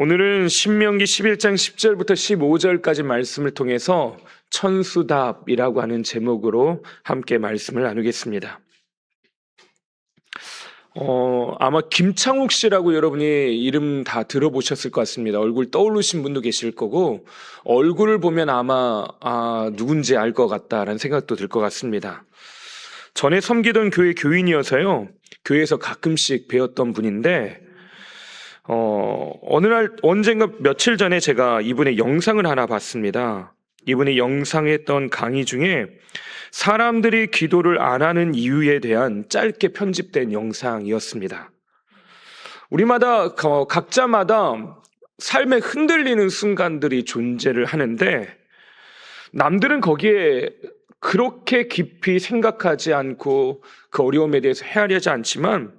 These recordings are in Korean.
오늘은 신명기 11장 10절부터 15절까지 말씀을 통해서 천수답이라고 하는 제목으로 함께 말씀을 나누겠습니다. 아마 김창욱 씨라고 여러분이 이름 다 들어보셨을 것 같습니다. 얼굴 떠오르신 분도 계실 거고 얼굴을 보면 아마 누군지 알 것 같다라는 생각도 들 것 같습니다. 전에 섬기던 교회 교인이어서요. 교회에서 가끔씩 뵈었던 분인데 어느 날 언젠가 며칠 전에 제가 이분의 영상을 하나 봤습니다. 이분의 영상에 했던 강의 중에 사람들이 기도를 안 하는 이유에 대한 짧게 편집된 영상이었습니다. 우리마다 각자마다 삶에 흔들리는 순간들이 존재를 하는데 남들은 거기에 그렇게 깊이 생각하지 않고 그 어려움에 대해서 헤아리지 않지만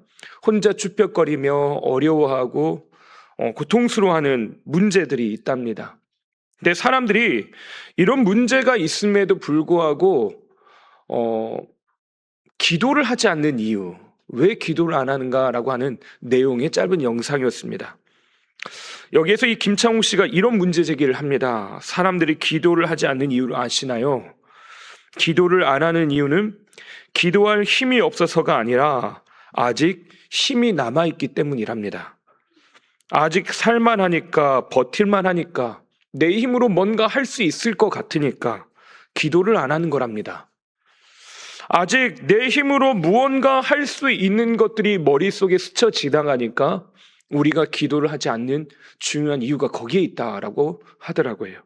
혼자 쭈뼛거리며 어려워하고 고통스러워하는 문제들이 있답니다. 근데 사람들이 이런 문제가 있음에도 불구하고 기도를 하지 않는 이유, 왜 기도를 안 하는가라고 하는 내용의 짧은 영상이었습니다. 여기에서 이 김창욱 씨가 이런 문제 제기를 합니다. 사람들이 기도를 하지 않는 이유를 아시나요? 기도를 안 하는 이유는 기도할 힘이 없어서가 아니라 아직 힘이 남아있기 때문이랍니다. 아직 살만하니까, 버틸만하니까, 내 힘으로 뭔가 할 수 있을 것 같으니까 기도를 안 하는 거랍니다. 아직 내 힘으로 무언가 할 수 있는 것들이 머릿속에 스쳐 지나가니까 우리가 기도를 하지 않는 중요한 이유가 거기에 있다라고 하더라고요.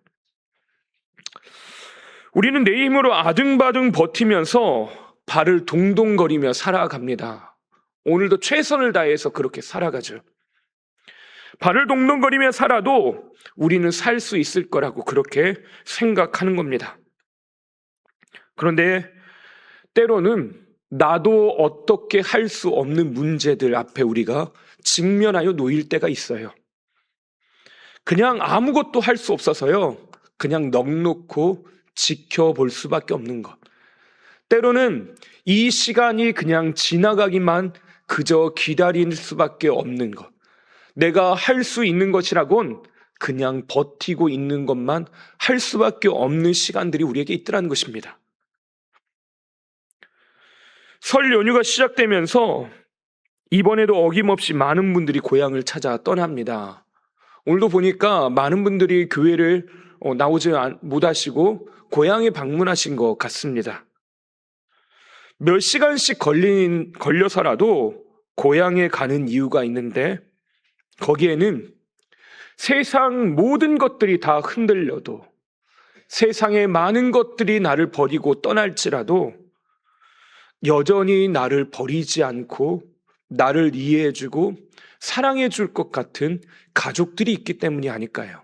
우리는 내 힘으로 아등바등 버티면서 발을 동동거리며 살아갑니다. 오늘도 최선을 다해서 그렇게 살아가죠. 발을 동동거리며 살아도 우리는 살 수 있을 거라고 그렇게 생각하는 겁니다. 그런데 때로는 나도 어떻게 할 수 없는 문제들 앞에 우리가 직면하여 놓일 때가 있어요. 그냥 아무것도 할 수 없어서요. 그냥 넋놓고 지켜볼 수밖에 없는 것. 때로는 이 시간이 그냥 지나가기만 그저 기다릴 수밖에 없는 것. 내가 할 수 있는 것이라곤 그냥 버티고 있는 것만 할 수밖에 없는 시간들이 우리에게 있더라는 것입니다. 설 연휴가 시작되면서 이번에도 어김없이 많은 분들이 고향을 찾아 떠납니다. 오늘도 보니까 많은 분들이 교회를 나오지 못하시고 고향에 방문하신 것 같습니다. 몇 시간씩 걸려서라도 고향에 가는 이유가 있는데 거기에는 세상 모든 것들이 다 흔들려도 세상의 많은 것들이 나를 버리고 떠날지라도 여전히 나를 버리지 않고 나를 이해해주고 사랑해줄 것 같은 가족들이 있기 때문이 아닐까요?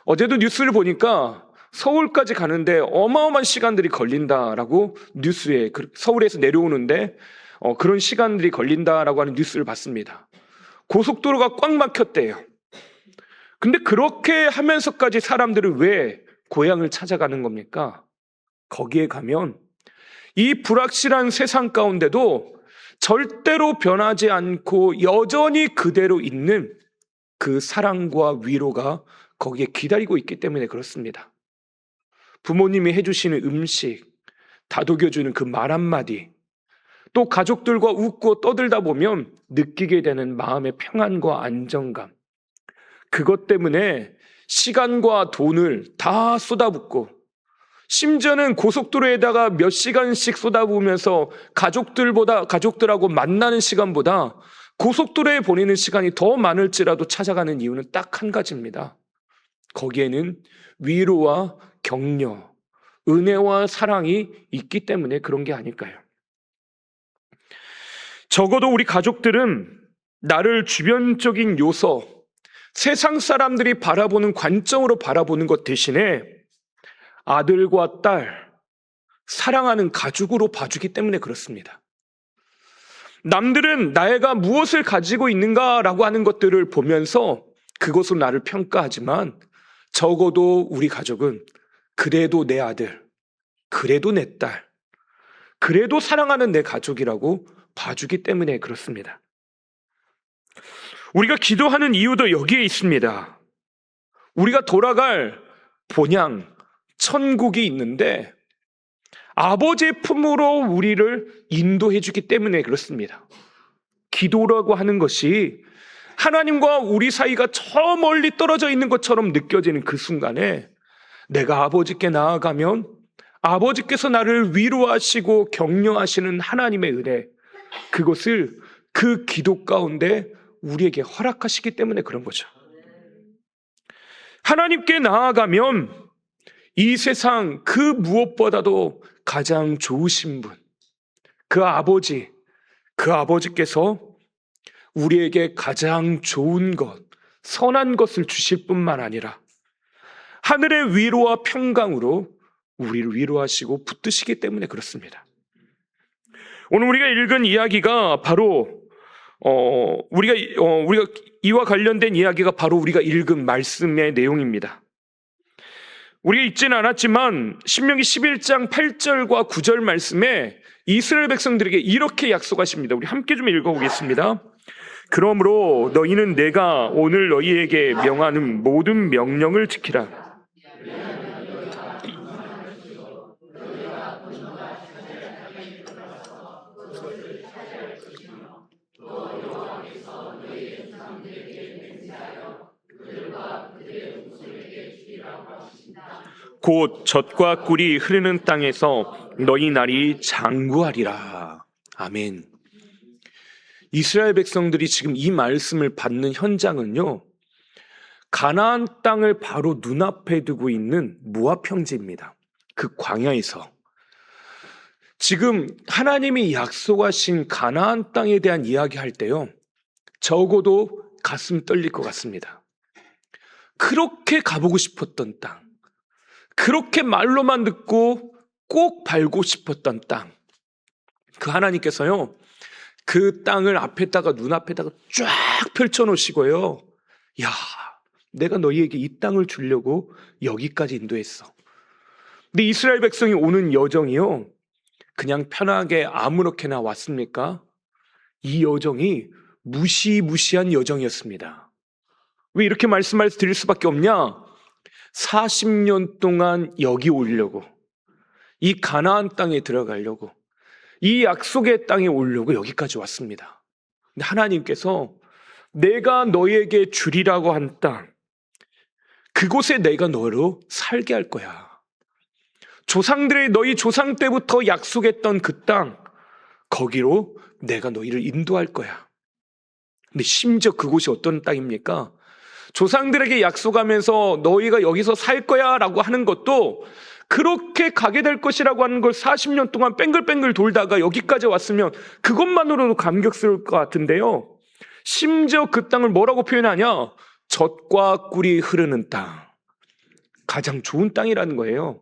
어제도 뉴스를 보니까 서울까지 가는데 어마어마한 시간들이 걸린다라고 뉴스에 서울에서 내려오는데 그런 시간들이 걸린다라고 하는 뉴스를 봤습니다. 고속도로가 꽉 막혔대요. 근데 그렇게 하면서까지 사람들은 왜 고향을 찾아가는 겁니까? 거기에 가면 이 불확실한 세상 가운데도 절대로 변하지 않고 여전히 그대로 있는 그 사랑과 위로가 거기에 기다리고 있기 때문에 그렇습니다. 부모님이 해주시는 음식, 다독여주는 그 말 한마디, 또 가족들과 웃고 떠들다 보면 느끼게 되는 마음의 평안과 안정감, 그것 때문에 시간과 돈을 다 쏟아붓고 심지어는 고속도로에다가 몇 시간씩 쏟아부으면서 가족들하고 만나는 시간보다 고속도로에 보내는 시간이 더 많을지라도 찾아가는 이유는 딱 한 가지입니다. 거기에는 위로와 격려, 은혜와 사랑이 있기 때문에 그런 게 아닐까요? 적어도 우리 가족들은 나를 주변적인 요소, 세상 사람들이 바라보는 관점으로 바라보는 것 대신에 아들과 딸, 사랑하는 가족으로 봐주기 때문에 그렇습니다. 남들은 나가 무엇을 가지고 있는가라고 하는 것들을 보면서 그것으로 나를 평가하지만 적어도 우리 가족은 그래도 내 아들, 그래도 내 딸, 그래도 사랑하는 내 가족이라고 봐주기 때문에 그렇습니다. 우리가 기도하는 이유도 여기에 있습니다. 우리가 돌아갈 본향, 천국이 있는데 아버지의 품으로 우리를 인도해 주기 때문에 그렇습니다. 기도라고 하는 것이 하나님과 우리 사이가 저 멀리 떨어져 있는 것처럼 느껴지는 그 순간에 내가 아버지께 나아가면 아버지께서 나를 위로하시고 격려하시는 하나님의 은혜, 그것을 그 기도 가운데 우리에게 허락하시기 때문에 그런 거죠. 하나님께 나아가면 이 세상 그 무엇보다도 가장 좋으신 분, 그 아버지께서 우리에게 가장 좋은 것, 선한 것을 주실 뿐만 아니라 하늘의 위로와 평강으로 우리를 위로하시고 붙드시기 때문에 그렇습니다. 오늘 우리가 읽은 이야기가 바로 우리가 이와 관련된 이야기가 바로 우리가 읽은 말씀의 내용입니다. 우리가 읽지는 않았지만 신명기 11장 8절과 9절 말씀에 이스라엘 백성들에게 이렇게 약속하십니다. 우리 함께 좀 읽어보겠습니다. 그러므로 너희는 내가 오늘 너희에게 명하는 모든 명령을 지키라. 곧 젖과 꿀이 흐르는 땅에서 너희 날이 장구하리라. 아멘. 이스라엘 백성들이 지금 이 말씀을 받는 현장은요, 가나안 땅을 바로 눈앞에 두고 있는 모압 평지입니다. 그 광야에서 지금 하나님이 약속하신 가나안 땅에 대한 이야기할 때요, 적어도 가슴 떨릴 것 같습니다. 그렇게 가보고 싶었던 땅, 그렇게 말로만 듣고 꼭 밟고 싶었던 땅, 그 하나님께서요 그 땅을 앞에다가 눈앞에다가 쫙 펼쳐놓으시고요, 야, 내가 너희에게 이 땅을 주려고 여기까지 인도했어. 근데 이스라엘 백성이 오는 여정이요, 그냥 편하게 아무렇게나 왔습니까? 이 여정이 무시무시한 여정이었습니다. 왜 이렇게 말씀을 드릴 수밖에 없냐? 40년 동안 여기 오려고, 이 가나안 땅에 들어가려고, 이 약속의 땅에 오려고 여기까지 왔습니다. 근데 하나님께서 내가 너희에게 주리라고 한 땅, 그곳에 내가 너로 살게 할 거야. 너희 조상 때부터 약속했던 그 땅, 거기로 내가 너희를 인도할 거야. 근데 심지어 그곳이 어떤 땅입니까? 조상들에게 약속하면서 너희가 여기서 살 거야 라고 하는 것도, 그렇게 가게 될 것이라고 하는 걸 40년 동안 뺑글뺑글 돌다가 여기까지 왔으면 그것만으로도 감격스러울 것 같은데요, 심지어 그 땅을 뭐라고 표현하냐? 젖과 꿀이 흐르는 땅, 가장 좋은 땅이라는 거예요.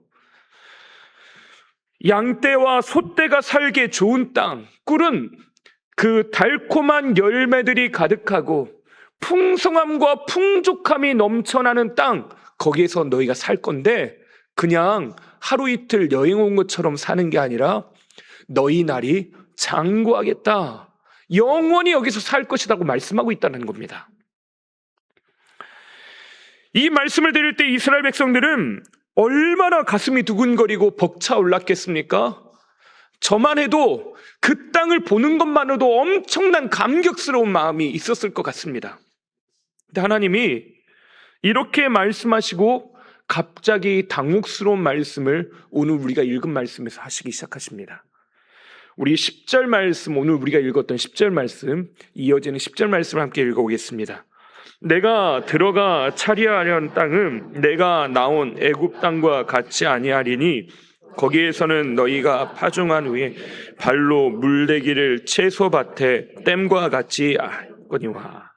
양떼와 소떼가 살기에 좋은 땅, 꿀은 그 달콤한 열매들이 가득하고 풍성함과 풍족함이 넘쳐나는 땅, 거기에서 너희가 살 건데 그냥 하루 이틀 여행 온 것처럼 사는 게 아니라 너희 날이 장구하겠다, 영원히 여기서 살 것이라고 말씀하고 있다는 겁니다. 이 말씀을 드릴 때 이스라엘 백성들은 얼마나 가슴이 두근거리고 벅차올랐겠습니까? 저만 해도 그 땅을 보는 것만으로도 엄청난 감격스러운 마음이 있었을 것 같습니다. 근데 하나님이 이렇게 말씀하시고 갑자기 당혹스러운 말씀을 오늘 우리가 읽은 말씀에서 하시기 시작하십니다. 우리 10절 말씀, 오늘 우리가 읽었던 10절 말씀, 이어지는 10절 말씀을 함께 읽어보겠습니다. 내가 들어가 차리하려는 땅은 내가 나온 애굽 땅과 같이 아니하리니 거기에서는 너희가 파종한 후에 발로 물대기를 채소밭에 댐과 같이 하거니와.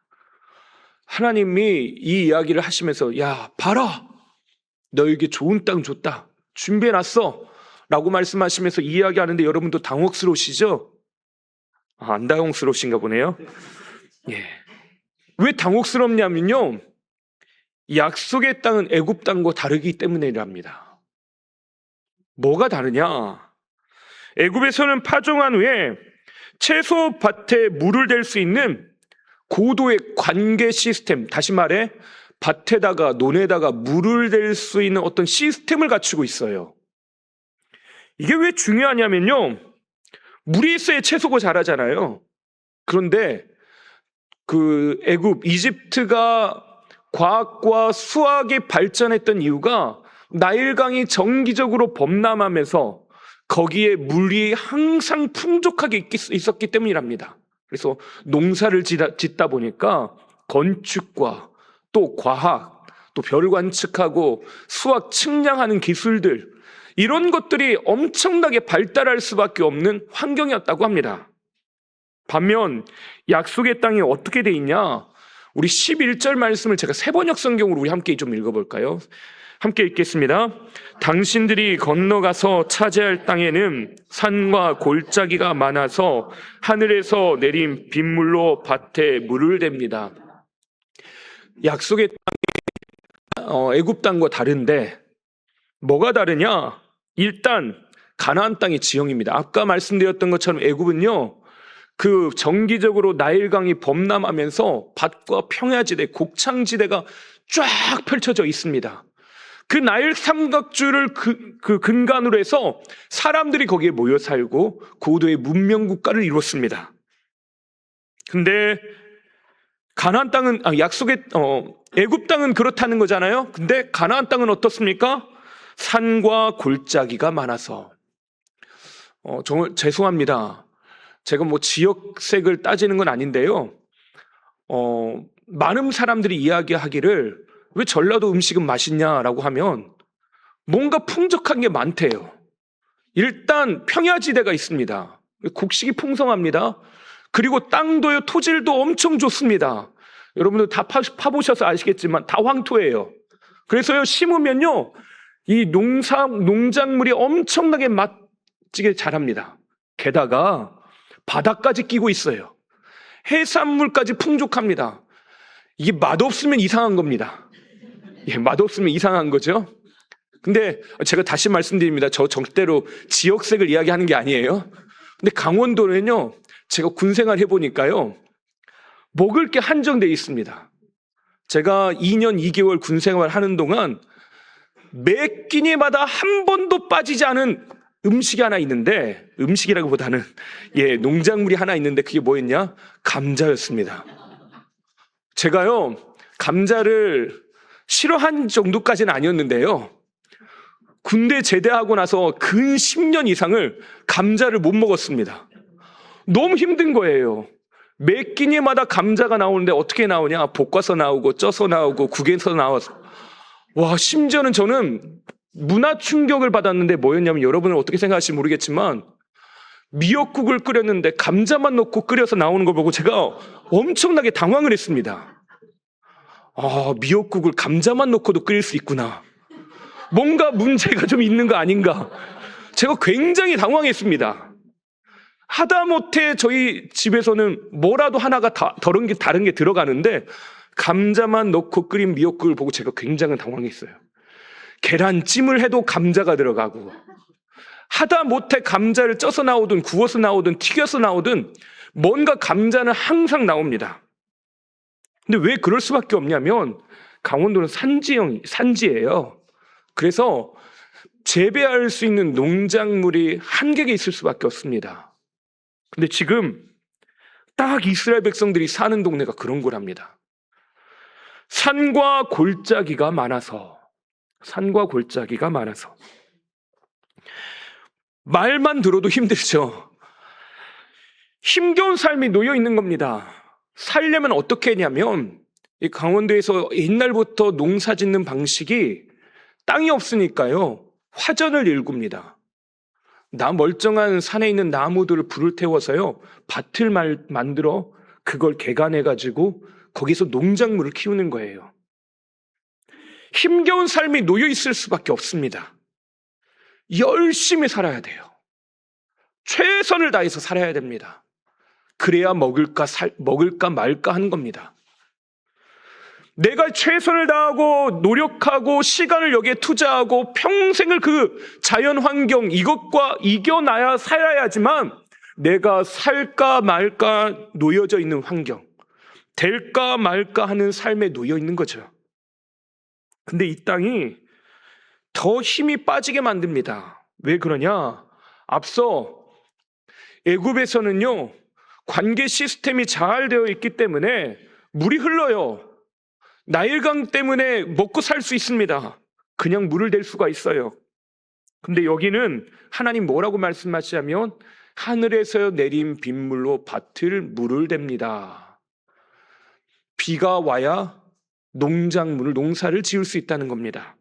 하나님이 이 이야기를 하시면서, 야, 봐라, 너에게 좋은 땅 줬다, 준비해놨어 라고 말씀하시면서 이야기하는데 여러분도 당혹스러우시죠? 안 당혹스러우신가 보네요. 예. 왜 당혹스럽냐면요, 약속의 땅은 애굽 땅과 다르기 때문이랍니다. 뭐가 다르냐? 애굽에서는 파종한 후에 채소밭에 물을 댈 수 있는 고도의 관계 시스템, 다시 말해 밭에다가 논에다가 물을 댈 수 있는 어떤 시스템을 갖추고 있어요. 이게 왜 중요하냐면요, 물이 있어야 채소가 자라잖아요. 그런데 그 애굽, 이집트가 과학과 수학이 발전했던 이유가 나일강이 정기적으로 범람하면서 거기에 물이 항상 풍족하게 있었기 때문이랍니다. 그래서 농사를 짓다 보니까 건축과 또 과학, 또 별 관측하고 수학 측량하는 기술들, 이런 것들이 엄청나게 발달할 수밖에 없는 환경이었다고 합니다. 반면 약속의 땅이 어떻게 돼 있냐? 우리 11절 말씀을 제가 세번역 성경으로 우리 함께 좀 읽어볼까요? 함께 읽겠습니다. 당신들이 건너가서 차지할 땅에는 산과 골짜기가 많아서 하늘에서 내린 빗물로 밭에 물을 댑니다. 약속의 땅이 애굽 땅과 다른데 뭐가 다르냐? 일단 가나안 땅의 지형입니다. 아까 말씀드렸던 것처럼 애굽은요, 그 정기적으로 나일강이 범람하면서 밭과 평야지대, 곡창지대가 쫙 펼쳐져 있습니다. 그 나일 삼각주를 그 근간으로 해서 사람들이 거기에 모여 살고 고도의 문명 국가를 이뤘습니다. 근데 가나안 땅은 애굽 땅은 그렇다는 거잖아요. 근데 가나안 땅은 어떻습니까? 산과 골짜기가 많아서. 정말 죄송합니다. 제가 뭐 지역색을 따지는 건 아닌데요. 많은 사람들이 이야기하기를 왜 전라도 음식은 맛있냐라고 하면 뭔가 풍족한 게 많대요. 일단 평야지대가 있습니다. 곡식이 풍성합니다. 그리고 땅도요, 토질도 엄청 좋습니다. 여러분들 다 파보셔서 아시겠지만 다 황토예요. 그래서요, 심으면요, 이 농작물이 엄청나게 멋지게 자랍니다. 게다가 바다까지 끼고 있어요. 해산물까지 풍족합니다. 이게 맛없으면 이상한 겁니다. 예, 맛없으면 이상한 거죠. 근데 제가 다시 말씀드립니다. 저 절대로 지역색을 이야기하는 게 아니에요. 근데 강원도는요, 제가 군생활 해보니까요, 먹을 게 한정되어 있습니다. 제가 2년 2개월 군생활 하는 동안 매 끼니마다 한 번도 빠지지 않은 음식이 하나 있는데, 음식이라기보다는 농작물이 하나 있는데 그게 뭐였냐? 감자였습니다. 제가요, 감자를 싫어한 정도까지는 아니었는데요, 군대 제대하고 나서 근 10년 이상을 감자를 못 먹었습니다. 너무 힘든 거예요. 매 끼니마다 감자가 나오는데 어떻게 나오냐? 볶아서 나오고 쪄서 나오고 국에서 나와서. 와, 심지어는 저는 문화 충격을 받았는데 뭐였냐면, 여러분은 어떻게 생각하실지 모르겠지만 미역국을 끓였는데 감자만 넣고 끓여서 나오는 걸 보고 제가 엄청나게 당황을 했습니다. 아, 미역국을 감자만 넣고도 끓일 수 있구나. 뭔가 문제가 좀 있는 거 아닌가. 제가 굉장히 당황했습니다. 하다못해 저희 집에서는 뭐라도 하나가 다른 게 들어가는데 감자만 넣고 끓인 미역국을 보고 제가 굉장히 당황했어요. 계란찜을 해도 감자가 들어가고, 하다못해 감자를 쪄서 나오든 구워서 나오든 튀겨서 나오든 뭔가 감자는 항상 나옵니다. 근데 왜 그럴 수밖에 없냐면 강원도는 산지예요. 그래서 재배할 수 있는 농작물이 한계가 있을 수밖에 없습니다. 근데 지금 딱 이스라엘 백성들이 사는 동네가 그런 거랍니다. 산과 골짜기가 많아서. 말만 들어도 힘들죠. 힘겨운 삶이 놓여 있는 겁니다. 살려면 어떻게 했냐면, 이 강원도에서 옛날부터 농사 짓는 방식이 땅이 없으니까요, 화전을 일굽니다. 멀쩡한 산에 있는 나무들을 불을 태워서요, 밭을 만들어 그걸 개간해가지고 거기서 농작물을 키우는 거예요. 힘겨운 삶이 놓여 있을 수밖에 없습니다. 열심히 살아야 돼요. 최선을 다해서 살아야 됩니다. 그래야 먹을까 말까 하는 겁니다. 내가 최선을 다하고 노력하고 시간을 여기에 투자하고 평생을 그 자연 환경 이것과 이겨나야 살아야지만, 내가 살까 말까 놓여져 있는 환경, 될까 말까 하는 삶에 놓여 있는 거죠. 근데 이 땅이 더 힘이 빠지게 만듭니다. 왜 그러냐? 앞서 애굽에서는요, 관계 시스템이 잘 되어 있기 때문에 물이 흘러요. 나일강 때문에 먹고 살 수 있습니다. 그냥 물을 댈 수가 있어요. 근데 여기는 하나님 뭐라고 말씀하시냐면 하늘에서 내린 빗물로 밭을 물을 댑니다. 비가 와야 농사를 지을 수 있다는 겁니다.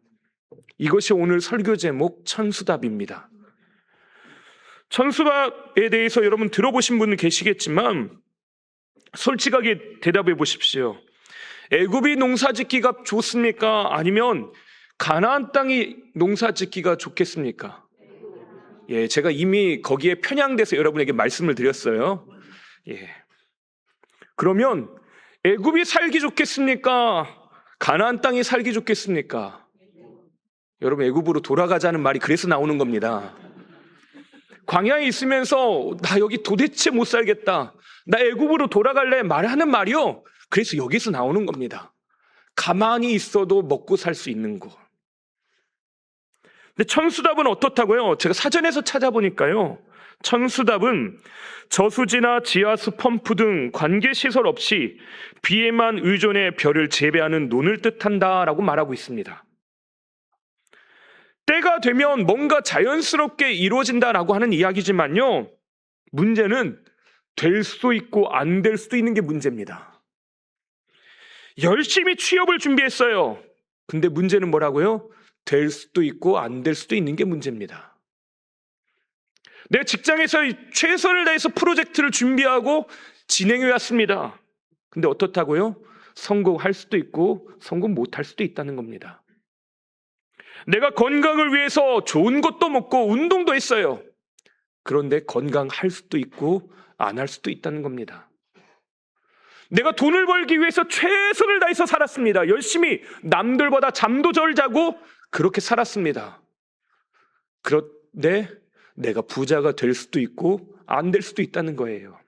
이것이 오늘 설교 제목 천수답입니다. 천수답에 대해서 여러분 들어보신 분 계시겠지만 솔직하게 대답해 보십시오. 애굽이 농사짓기가 좋습니까? 아니면 가나안 땅이 농사짓기가 좋겠습니까? 예, 제가 이미 거기에 편향돼서 여러분에게 말씀을 드렸어요. 예. 그러면 애굽이 살기 좋겠습니까? 가나안 땅이 살기 좋겠습니까? 여러분, 애굽으로 돌아가자는 말이 그래서 나오는 겁니다. 광야에 있으면서 나 여기 도대체 못 살겠다, 나 애굽으로 돌아갈래 말하는 말이요, 그래서 여기서 나오는 겁니다. 가만히 있어도 먹고 살 수 있는 곳. 근데 천수답은 어떻다고요? 제가 사전에서 찾아보니까요, 천수답은 저수지나 지하수 펌프 등 관계시설 없이 비에만 의존해 벼를 재배하는 논을 뜻한다라고 말하고 있습니다. 때가 되면 뭔가 자연스럽게 이루어진다라고 하는 이야기지만요, 문제는 될 수도 있고 안 될 수도 있는 게 문제입니다. 열심히 취업을 준비했어요. 근데 문제는 뭐라고요? 될 수도 있고 안 될 수도 있는 게 문제입니다. 내 직장에서 최선을 다해서 프로젝트를 준비하고 진행해 왔습니다. 근데 어떻다고요? 성공할 수도 있고 성공 못할 수도 있다는 겁니다. 내가 건강을 위해서 좋은 것도 먹고 운동도 했어요. 그런데 건강할 수도 있고 안 할 수도 있다는 겁니다. 내가 돈을 벌기 위해서 최선을 다해서 살았습니다. 열심히 남들보다 잠도 덜 자고 그렇게 살았습니다. 그런데 내가 부자가 될 수도 있고 안 될 수도 있다는 거예요.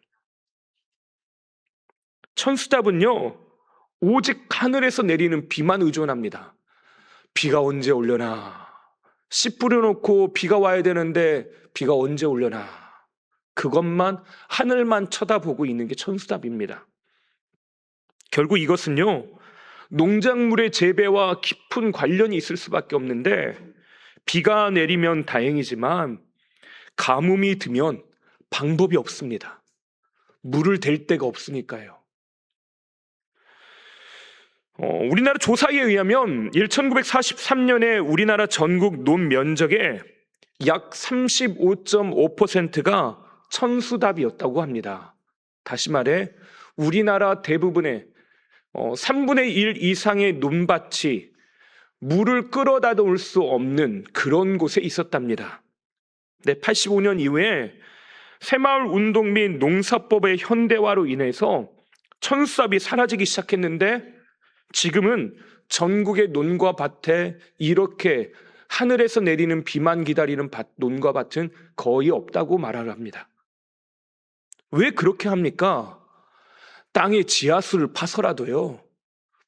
천수답은요, 오직 하늘에서 내리는 비만 의존합니다. 비가 언제 오려나, 씨 뿌려놓고 비가 와야 되는데 비가 언제 오려나, 그것만, 하늘만 쳐다보고 있는 게 천수답입니다. 결국 이것은요, 농작물의 재배와 깊은 관련이 있을 수밖에 없는데, 비가 내리면 다행이지만 가뭄이 들면 방법이 없습니다. 물을 댈 데가 없으니까요. 우리나라 조사에 의하면 1943년에 우리나라 전국 논 면적의 약 35.5%가 천수답이었다고 합니다. 다시 말해 우리나라 대부분의 3분의 1 이상의 논밭이 물을 끌어다 놓을 수 없는 그런 곳에 있었답니다. 네, 85년 이후에 새마을 운동 및 농사법의 현대화로 인해서 천수답이 사라지기 시작했는데, 지금은 전국의 논과 밭에 이렇게 하늘에서 내리는 비만 기다리는 논과 밭은 거의 없다고 말을 합니다. 왜 그렇게 합니까? 땅에 지하수를 파서라도요,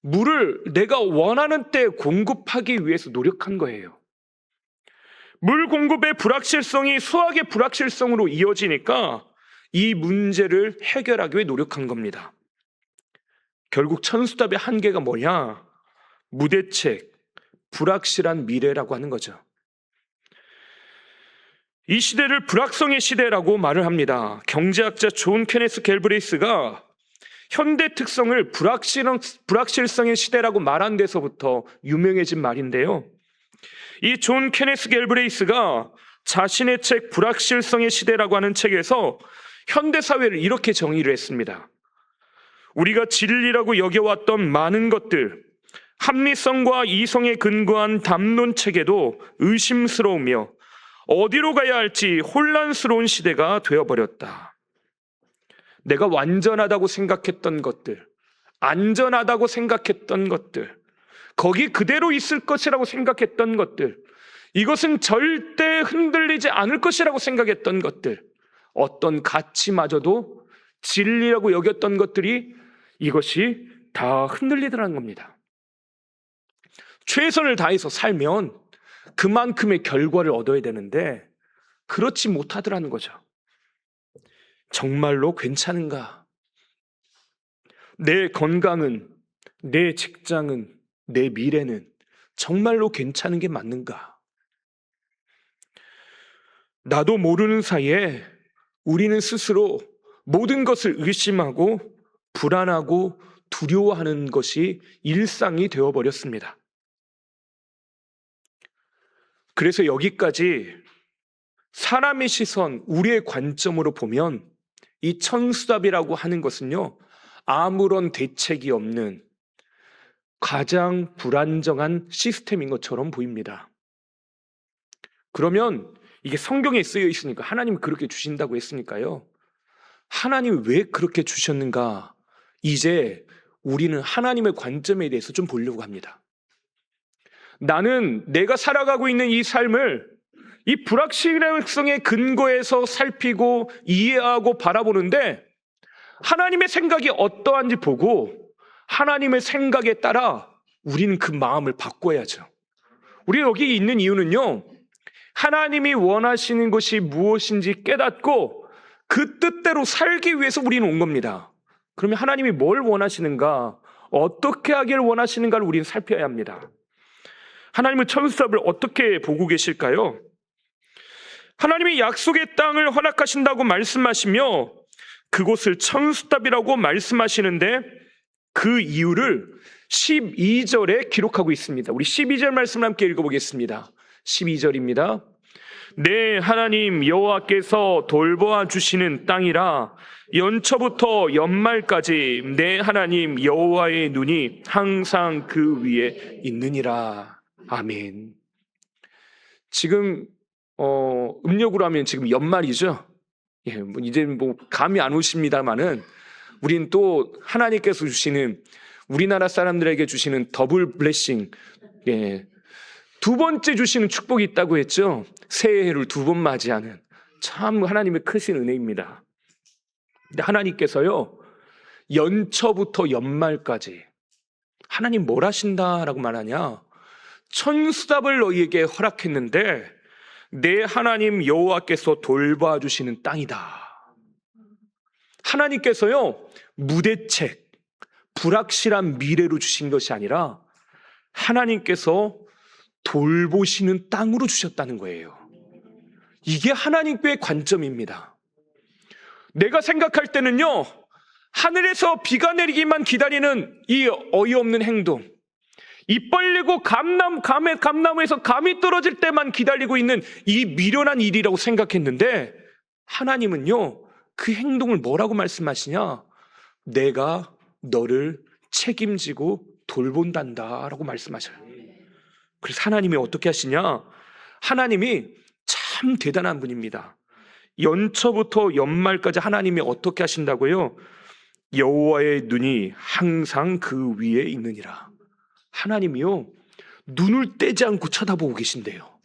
물을 내가 원하는 때 공급하기 위해서 노력한 거예요. 물 공급의 불확실성이 수확의 불확실성으로 이어지니까 이 문제를 해결하기 위해 노력한 겁니다. 결국 천수답의 한계가 뭐냐? 무대책, 불확실한 미래라고 하는 거죠. 이 시대를 불확성의 시대라고 말을 합니다. 경제학자 존 케네스 갤브레이스가 현대 특성을 불확실성의 시대라고 말한 데서부터 유명해진 말인데요, 이 존 케네스 갤브레이스가 자신의 책 불확실성의 시대라고 하는 책에서 현대 사회를 이렇게 정의를 했습니다. 우리가 진리라고 여겨왔던 많은 것들, 합리성과 이성에 근거한 담론체계도 의심스러우며 어디로 가야 할지 혼란스러운 시대가 되어버렸다. 내가 완전하다고 생각했던 것들, 안전하다고 생각했던 것들, 거기 그대로 있을 것이라고 생각했던 것들, 이것은 절대 흔들리지 않을 것이라고 생각했던 것들, 어떤 가치마저도 진리라고 여겼던 것들이 이것이 다 흔들리더라는 겁니다. 최선을 다해서 살면 그만큼의 결과를 얻어야 되는데 그렇지 못하더라는 거죠. 정말로 괜찮은가? 내 건강은, 내 직장은, 내 미래는 정말로 괜찮은 게 맞는가? 나도 모르는 사이에 우리는 스스로 모든 것을 의심하고 불안하고 두려워하는 것이 일상이 되어버렸습니다. 그래서 여기까지 사람의 시선, 우리의 관점으로 보면 이 천수답이라고 하는 것은요, 아무런 대책이 없는 가장 불안정한 시스템인 것처럼 보입니다. 그러면 이게 성경에 쓰여 있으니까 하나님이 그렇게 주신다고 했으니까요. 하나님이 왜 그렇게 주셨는가? 이제 우리는 하나님의 관점에 대해서 좀 보려고 합니다. 나는 내가 살아가고 있는 이 삶을 이 불확실성의 근거에서 살피고 이해하고 바라보는데 하나님의 생각이 어떠한지 보고 하나님의 생각에 따라 우리는 그 마음을 바꿔야죠. 우리 여기 있는 이유는요, 하나님이 원하시는 것이 무엇인지 깨닫고 그 뜻대로 살기 위해서 우리는 온 겁니다. 그러면 하나님이 뭘 원하시는가, 어떻게 하기를 원하시는가를 우리는 살펴야 합니다. 하나님은 천수답을 어떻게 보고 계실까요? 하나님이 약속의 땅을 허락하신다고 말씀하시며 그곳을 천수답이라고 말씀하시는데 그 이유를 12절에 기록하고 있습니다. 우리 12절 말씀을 함께 읽어보겠습니다. 12절입니다. 내 하나님 여호와께서 돌보아 주시는 땅이라 연초부터 연말까지 내 하나님 여호와의 눈이 항상 그 위에 있느니라. 아멘. 지금 음력으로 하면 지금 연말이죠. 예, 이제 감이 안 오십니다만은 우린 또 하나님께서 주시는, 우리나라 사람들에게 주시는 더블 블레싱, 예, 두 번째 주시는 축복이 있다고 했죠. 새해를 두 번 맞이하는, 참 하나님의 크신 은혜입니다. 근데 하나님께서요, 연초부터 연말까지 하나님 뭘 하신다라고 말하냐? 천수답을 너희에게 허락했는데 내 하나님 여호와께서 돌봐 주시는 땅이다. 하나님께서요, 무대책, 불확실한 미래로 주신 것이 아니라 하나님께서 돌보시는 땅으로 주셨다는 거예요. 이게 하나님의 관점입니다. 내가 생각할 때는요, 하늘에서 비가 내리기만 기다리는 이 어이없는 행동, 입 벌리고 감나무에서 감이 떨어질 때만 기다리고 있는 이 미련한 일이라고 생각했는데 하나님은요, 그 행동을 뭐라고 말씀하시냐? 내가 너를 책임지고 돌본단다 라고 말씀하셔요. 그래서 하나님이 어떻게 하시냐? 하나님이 참 대단한 분입니다. 연초부터 연말까지 하나님이 어떻게 하신다고요? 여호와의 눈이 항상 그 위에 있느니라. 하나님이요, 눈을 떼지 않고 쳐다보고 계신대요.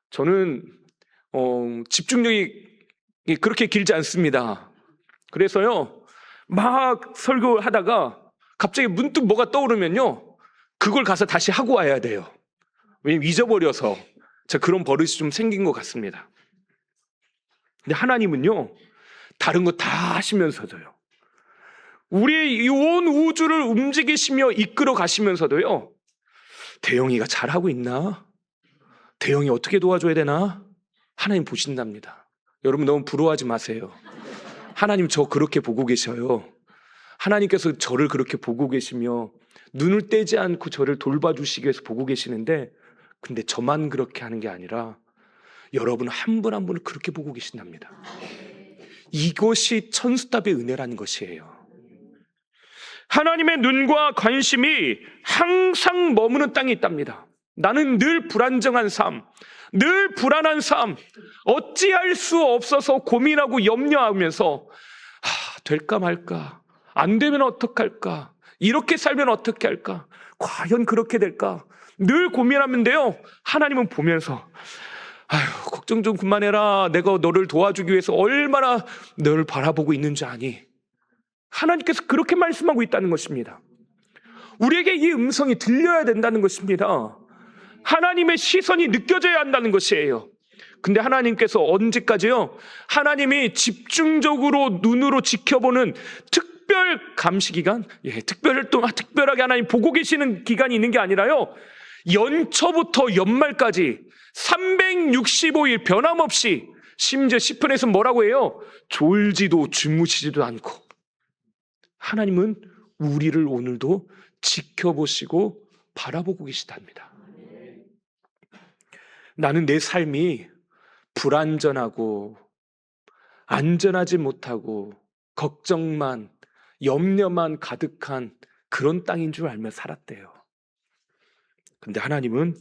저는 집중력이 그렇게 길지 않습니다. 그래서요, 막 설교하다가 갑자기 문득 뭐가 떠오르면요, 그걸 가서 다시 하고 와야 돼요. 왜냐면 잊어버려서 제가 그런 버릇이 좀 생긴 것 같습니다. 근데 하나님은요, 다른 거 다 하시면서도요, 우리의 온 우주를 움직이시며 이끌어 가시면서도요, 대영이가 잘하고 있나? 대영이 어떻게 도와줘야 되나? 하나님 보신답니다. 여러분 너무 부러워하지 마세요. 하나님 저 그렇게 보고 계셔요. 하나님께서 저를 그렇게 보고 계시며 눈을 떼지 않고 저를 돌봐주시기 위해서 보고 계시는데, 근데 저만 그렇게 하는 게 아니라 여러분 한 분 한 분을 그렇게 보고 계신답니다. 이것이 천수답의 은혜라는 것이에요. 하나님의 눈과 관심이 항상 머무는 땅이 있답니다. 나는 늘 불안정한 삶, 늘 불안한 삶, 어찌할 수 없어서 고민하고 염려하면서 될까 말까, 안 되면 어떡할까, 이렇게 살면 어떻게 할까, 과연 그렇게 될까, 늘 고민하는데요, 하나님은 보면서 아휴, 걱정 좀 그만해라. 내가 너를 도와주기 위해서 얼마나 너를 바라보고 있는지 아니? 하나님께서 그렇게 말씀하고 있다는 것입니다. 우리에게 이 음성이 들려야 된다는 것입니다. 하나님의 시선이 느껴져야 한다는 것이에요. 근데 하나님께서 언제까지요? 하나님이 집중적으로 눈으로 지켜보는 특별 감시 기간? 특별하게 하나님 보고 계시는 기간이 있는 게 아니라요, 연초부터 연말까지 365일 변함없이, 심지어 시편에서 뭐라고 해요? 졸지도 주무시지도 않고 하나님은 우리를 오늘도 지켜보시고 바라보고 계시답니다. 나는 내 삶이 불안전하고 안전하지 못하고 걱정만, 염려만 가득한 그런 땅인 줄 알며 살았대요. 근데 하나님은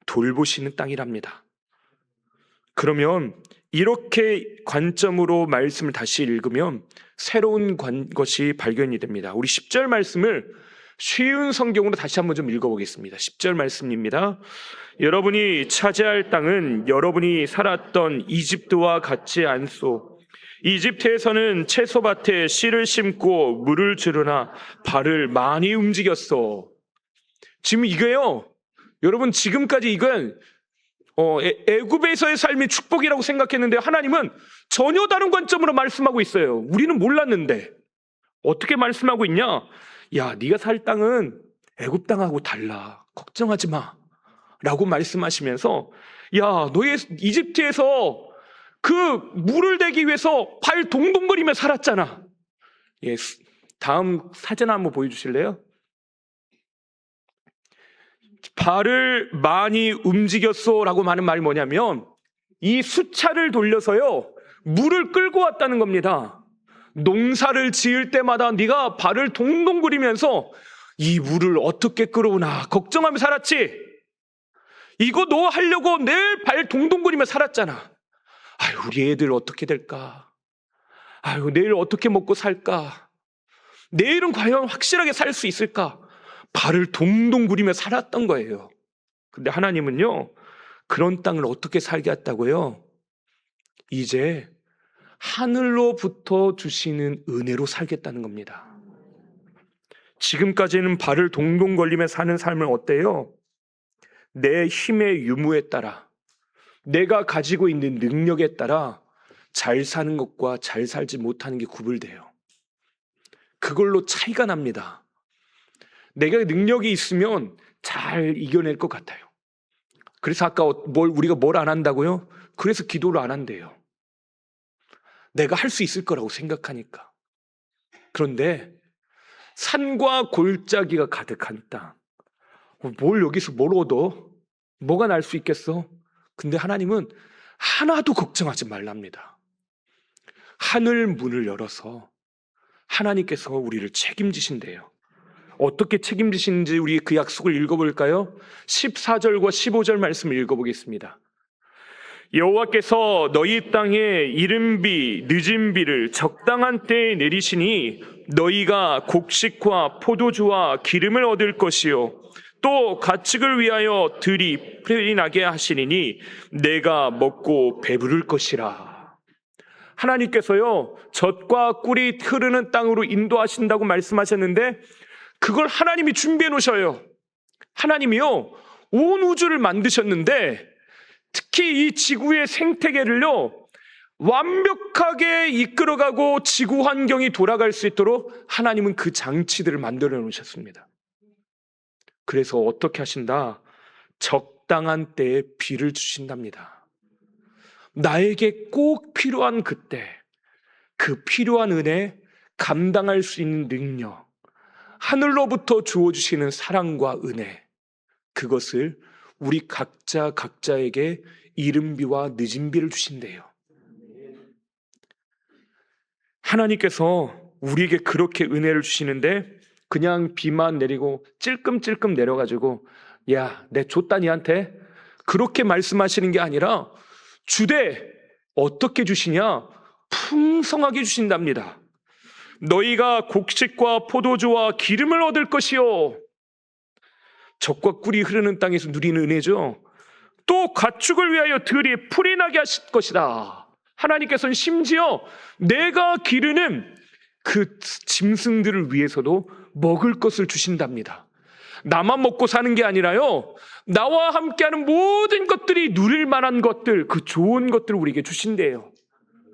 돌보시는 땅이랍니다. 그러면 이렇게 관점으로 말씀을 다시 읽으면 새로운 것이 발견이 됩니다. 우리 10절 말씀을 쉬운 성경으로 다시 한번 좀 읽어보겠습니다. 10절 말씀입니다. 여러분이 차지할 땅은 여러분이 살았던 이집트와 같지 않소. 이집트에서는 채소밭에 씨를 심고 물을 주르나 발을 많이 움직였어. 지금 이거요, 여러분, 지금까지 이건 애굽에서의 삶이 축복이라고 생각했는데 하나님은 전혀 다른 관점으로 말씀하고 있어요. 우리는 몰랐는데 어떻게 말씀하고 있냐? 야, 네가 살 땅은 애굽 땅하고 달라. 걱정하지 마 라고 말씀하시면서, 야, 너의 이집트에서 그 물을 대기 위해서 발 동동거리며 살았잖아. 예, 다음 사진 한번 보여주실래요? 발을 많이 움직였소라고 하는 말이 뭐냐면, 이 수차를 돌려서요, 물을 끌고 왔다는 겁니다. 농사를 지을 때마다 네가 발을 동동거리면서 이 물을 어떻게 끌어오나 걱정하며 살았지. 이거 너 하려고 늘 발 동동거리며 살았잖아. 아유, 우리 애들 어떻게 될까? 아유, 내일 어떻게 먹고 살까? 내일은 과연 확실하게 살 수 있을까? 발을 동동 구리며 살았던 거예요. 근데 하나님은요, 그런 땅을 어떻게 살게 했다고요? 이제 하늘로부터 주시는 은혜로 살겠다는 겁니다. 지금까지는 발을 동동 걸리며 사는 삶은 어때요? 내 힘의 유무에 따라, 내가 가지고 있는 능력에 따라 잘 사는 것과 잘 살지 못하는 게 구분돼요. 그걸로 차이가 납니다. 내가 능력이 있으면 잘 이겨낼 것 같아요. 그래서 아까 우리가 뭘 안 한다고요? 그래서 기도를 안 한대요. 내가 할 수 있을 거라고 생각하니까. 그런데 산과 골짜기가 가득한 땅, 여기서 뭘 얻어? 뭐가 날 수 있겠어? 근데 하나님은 하나도 걱정하지 말랍니다. 하늘 문을 열어서 하나님께서 우리를 책임지신대요. 어떻게 책임지시는지 우리 그 약속을 읽어볼까요? 14절과 15절 말씀을 읽어보겠습니다. 여호와께서 너희 땅에 이른비 늦은 비를 적당한 때에 내리시니 너희가 곡식과 포도주와 기름을 얻을 것이요 또 가축을 위하여 들이 풀이 나게 하시리니 내가 먹고 배부를 것이라. 하나님께서요, 젖과 꿀이 흐르는 땅으로 인도하신다고 말씀하셨는데 그걸 하나님이 준비해 놓으셔요. 하나님이요, 온 우주를 만드셨는데 특히 이 지구의 생태계를요, 완벽하게 이끌어가고 지구 환경이 돌아갈 수 있도록 하나님은 그 장치들을 만들어 놓으셨습니다. 그래서 어떻게 하신다? 적당한 때에 비를 주신답니다. 나에게 꼭 필요한 그때 그 필요한 은혜, 감당할 수 있는 능력, 하늘로부터 주어주시는 사랑과 은혜, 그것을 우리 각자에게 이른 비와 늦은 비를 주신대요. 하나님께서 우리에게 그렇게 은혜를 주시는데 그냥 비만 내리고 찔끔찔끔 내려가지고 야, 내 줬다 니한테 그렇게 말씀하시는 게 아니라 주되 어떻게 주시냐? 풍성하게 주신답니다. 너희가 곡식과 포도주와 기름을 얻을 것이요, 젖과 꿀이 흐르는 땅에서 누리는 은혜죠. 또 가축을 위하여 들이 풀이 나게 하실 것이다. 하나님께서는 심지어 내가 기르는 그 짐승들을 위해서도 먹을 것을 주신답니다. 나만 먹고 사는 게 아니라요, 나와 함께하는 모든 것들이 누릴 만한 것들, 그 좋은 것들을 우리에게 주신대요.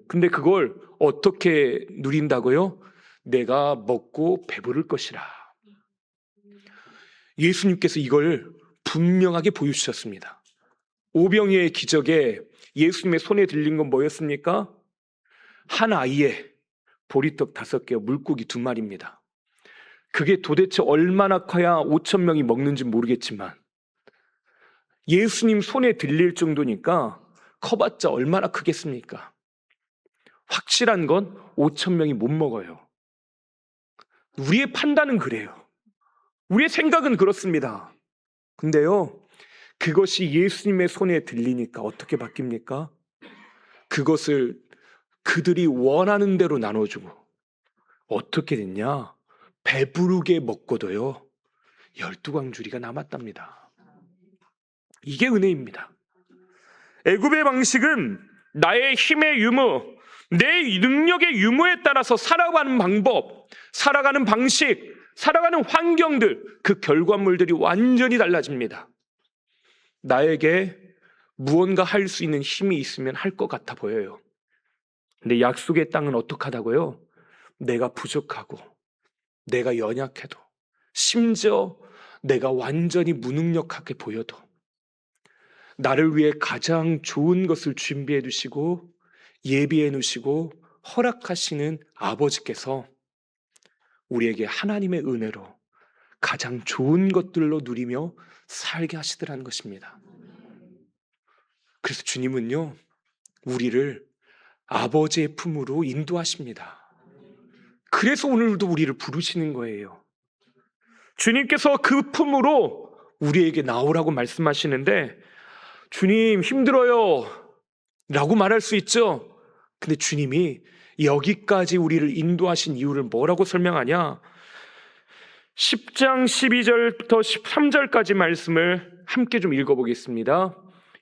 근데 그걸 어떻게 누린다고요? 내가 먹고 배부를 것이라. 예수님께서 이걸 분명하게 보여주셨습니다. 오병이의 기적에 예수님의 손에 들린 건 뭐였습니까? 한 아이에 보리떡 5개와 물고기 2마리입니다. 그게 도대체 얼마나 커야 5,000명이 먹는지 모르겠지만 예수님 손에 들릴 정도니까 커봤자 얼마나 크겠습니까? 확실한 건 5,000명이 못 먹어요. 우리의 판단은 그래요. 우리의 생각은 그렇습니다. 근데요, 그것이 예수님의 손에 들리니까 어떻게 바뀝니까? 그것을 그들이 원하는 대로 나눠주고 어떻게 됐냐? 배부르게 먹고도요 12광주리가 남았답니다. 이게 은혜입니다. 애굽의 방식은 나의 힘의 유무, 내 능력의 유무에 따라서 살아가는 방법, 살아가는 방식, 살아가는 환경들, 그 결과물들이 완전히 달라집니다. 나에게 무언가 할 수 있는 힘이 있으면 할 것 같아 보여요. 근데 약속의 땅은 어떡하다고요? 내가 부족하고 내가 연약해도, 심지어 내가 완전히 무능력하게 보여도 나를 위해 가장 좋은 것을 준비해 두시고 예비해 놓으시고 허락하시는 아버지께서 우리에게 하나님의 은혜로 가장 좋은 것들로 누리며 살게 하시더라는 것입니다. 그래서 주님은요, 우리를 아버지의 품으로 인도하십니다. 그래서 오늘도 우리를 부르시는 거예요. 주님께서 그 품으로 우리에게 나오라고 말씀하시는데, 주님 힘들어요 라고 말할 수 있죠. 근데 주님이 여기까지 우리를 인도하신 이유를 뭐라고 설명하냐? 10장 12절부터 13절까지 말씀을 함께 좀 읽어보겠습니다.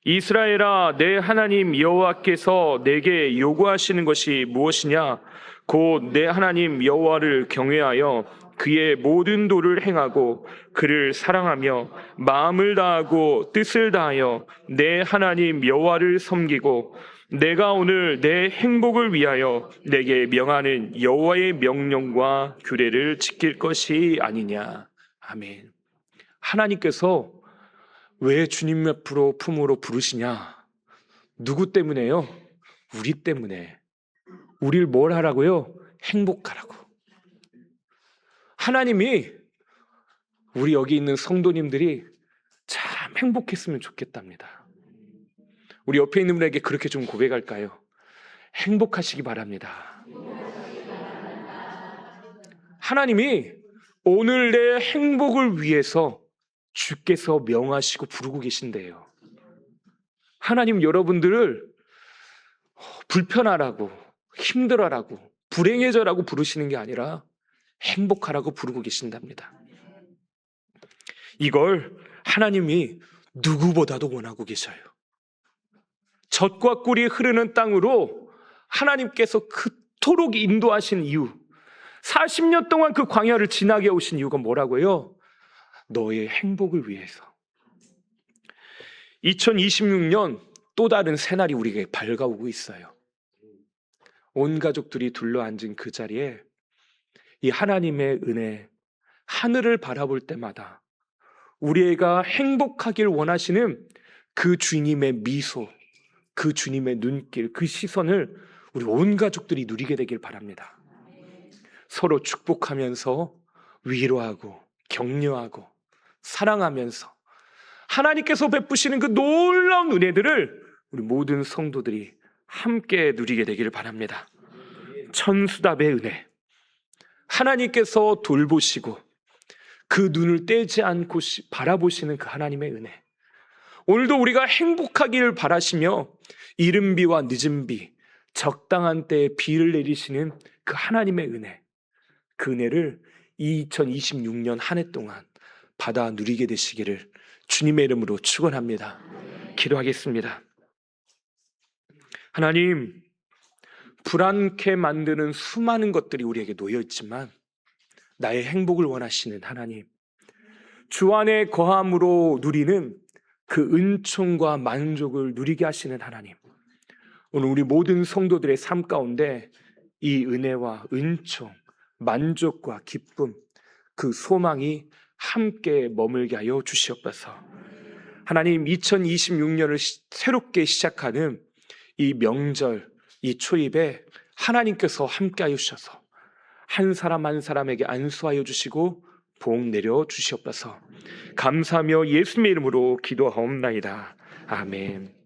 이스라엘아, 내 하나님 여호와께서 내게 요구하시는 것이 무엇이냐? 곧 내 하나님 여호와를 경외하여 그의 모든 도를 행하고 그를 사랑하며 마음을 다하고 뜻을 다하여 내 하나님 여호와를 섬기고 내가 오늘 내 행복을 위하여 내게 명하는 여호와의 명령과 규례를 지킬 것이 아니냐. 아멘. 하나님께서 왜 주님 앞으로 품으로 부르시냐? 누구 때문에요? 우리 때문에. 우리를 뭘 하라고요? 행복하라고. 하나님이 우리 여기 있는 성도님들이 참 행복했으면 좋겠답니다. 우리 옆에 있는 분에게 그렇게 좀 고백할까요? 행복하시기 바랍니다. 하나님이 오늘 내 행복을 위해서 주께서 명하시고 부르고 계신대요. 하나님 여러분들을 불편하라고, 힘들어라고, 불행해져라고 부르시는 게 아니라 행복하라고 부르고 계신답니다. 이걸 하나님이 누구보다도 원하고 계셔요. 젖과 꿀이 흐르는 땅으로 하나님께서 그토록 인도하신 이유, 40년 동안 그 광야를 지나게 오신 이유가 뭐라고요? 너의 행복을 위해서. 2026년 또 다른 새날이 우리에게 밝아오고 있어요. 온 가족들이 둘러앉은 그 자리에 이 하나님의 은혜, 하늘을 바라볼 때마다 우리가 행복하길 원하시는 그 주님의 미소, 그 주님의 눈길, 그 시선을 우리 온 가족들이 누리게 되길 바랍니다. 서로 축복하면서 위로하고 격려하고 사랑하면서 하나님께서 베푸시는 그 놀라운 은혜들을 우리 모든 성도들이 함께 누리게 되기를 바랍니다. 천수답의 은혜, 하나님께서 돌보시고 그 눈을 떼지 않고 바라보시는 그 하나님의 은혜, 오늘도 우리가 행복하기를 바라시며 이른 비와 늦은 비, 적당한 때에 비를 내리시는 그 하나님의 은혜, 그 은혜를 2026년 한 해 동안 받아 누리게 되시기를 주님의 이름으로 축원합니다. 기도하겠습니다. 하나님, 불안케 만드는 수많은 것들이 우리에게 놓여 있지만 나의 행복을 원하시는 하나님, 주 안에 거함으로 누리는 그 은총과 만족을 누리게 하시는 하나님, 오늘 우리 모든 성도들의 삶 가운데 이 은혜와 은총, 만족과 기쁨, 그 소망이 함께 머물게 하여 주시옵소서. 하나님, 2026년을 새롭게 시작하는 이 명절, 이 초입에 하나님께서 함께 하여 주셔서 한 사람 한 사람에게 안수하여 주시고 복 내려 주시옵소서. 감사하며 예수님의 이름으로 기도하옵나이다. 아멘.